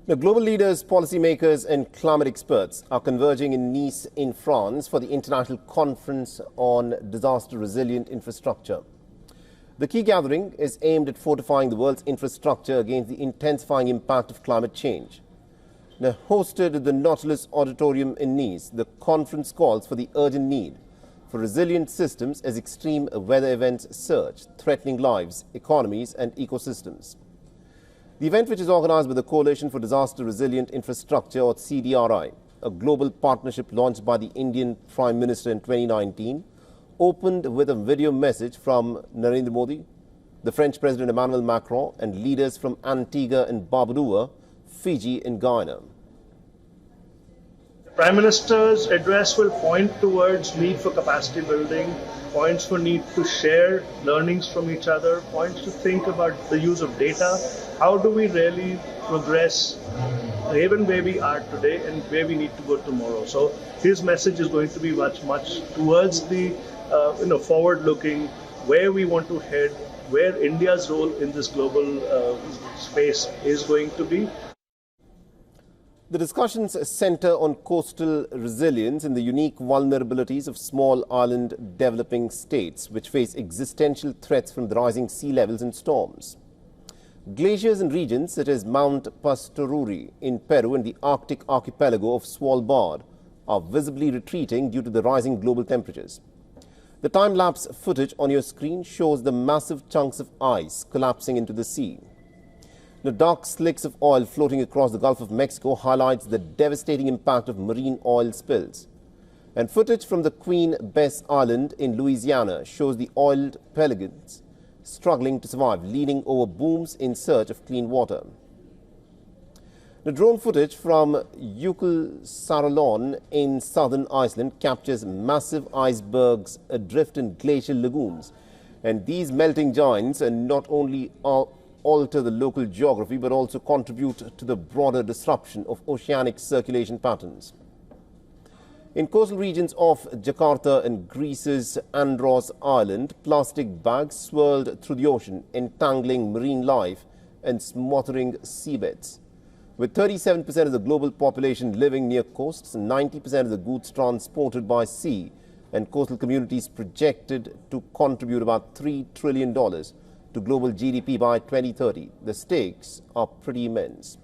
The global leaders, policymakers and climate experts are converging in Nice in France for the International Conference on Disaster-Resilient Infrastructure. The key gathering is aimed at fortifying the world's infrastructure against the intensifying impact of climate change. Now, hosted at the Nautilus Auditorium in Nice, the conference calls for the urgent need for resilient systems as extreme weather events surge, threatening lives, economies and ecosystems. The event, which is organized by the Coalition for Disaster Resilient Infrastructure, or CDRI, a global partnership launched by the Indian Prime Minister in 2019, opened with a video message from Narendra Modi, the French President Emmanuel Macron and leaders from Antigua and Barbuda, Fiji and Guyana. The Prime Minister's address will point towards need for capacity building, points for need to share learnings from each other, points to think about the use of data. How do we really progress even where we are today and where we need to go tomorrow? So his message is going to be much towards the forward-looking, where we want to head, where India's role in this global space is going to be. The discussions center on coastal resilience and the unique vulnerabilities of small island developing states which face existential threats from the rising sea levels and storms. Glaciers in regions such as Mount Pastoruri in Peru and the Arctic archipelago of Svalbard are visibly retreating due to the rising global temperatures. The time-lapse footage on your screen shows the massive chunks of ice collapsing into the sea. The dark slicks of oil floating across the Gulf of Mexico highlights the devastating impact of marine oil spills. And footage from the Queen Bess Island in Louisiana shows the oiled pelicans struggling to survive, leaning over booms in search of clean water. The drone footage from Jökulsárlón in southern Iceland captures massive icebergs adrift in glacial lagoons. And these melting giants not only alter the local geography but also contribute to the broader disruption of oceanic circulation patterns. In coastal regions of Jakarta and Greece's Andros Island, plastic bags swirled through the ocean, entangling marine life and smothering seabeds. With 37% of the global population living near coasts, 90% of the goods transported by sea, and coastal communities projected to contribute about $3 trillion to global GDP by 2030. The stakes are pretty immense.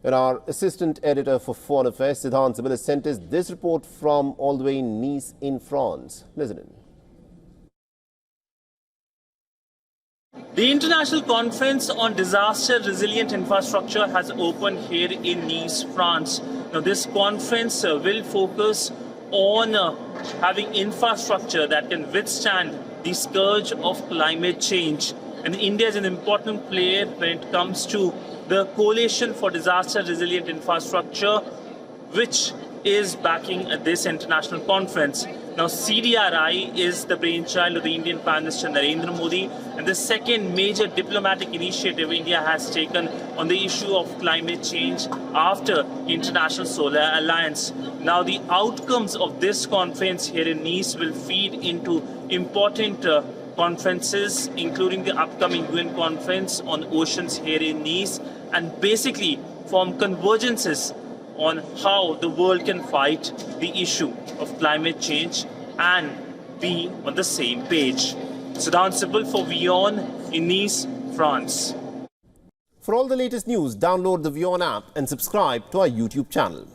And our assistant editor for Foreign Affairs, Siddhant Sibil, has sent us this report from all the way in Nice in France. Listen in. The International Conference on Disaster Resilient Infrastructure has opened here in Nice, France. Now, this conference will focus on having infrastructure that can withstand the scourge of climate change. And India is an important player when it comes to the Coalition for Disaster Resilient Infrastructure, which is backing this international conference. Now, CDRI is the brainchild of the Indian Prime Minister Narendra Modi, and the second major diplomatic initiative India has taken on the issue of climate change after International Solar Alliance. Now, the outcomes of this conference here in Nice will feed into important conferences, including the upcoming WION conference on oceans here in Nice, and basically form convergences on how the world can fight the issue of climate change and be on the same page. Siddhant Sibil for WION in Nice, France. For all the latest news, download the WION app and subscribe to our YouTube channel.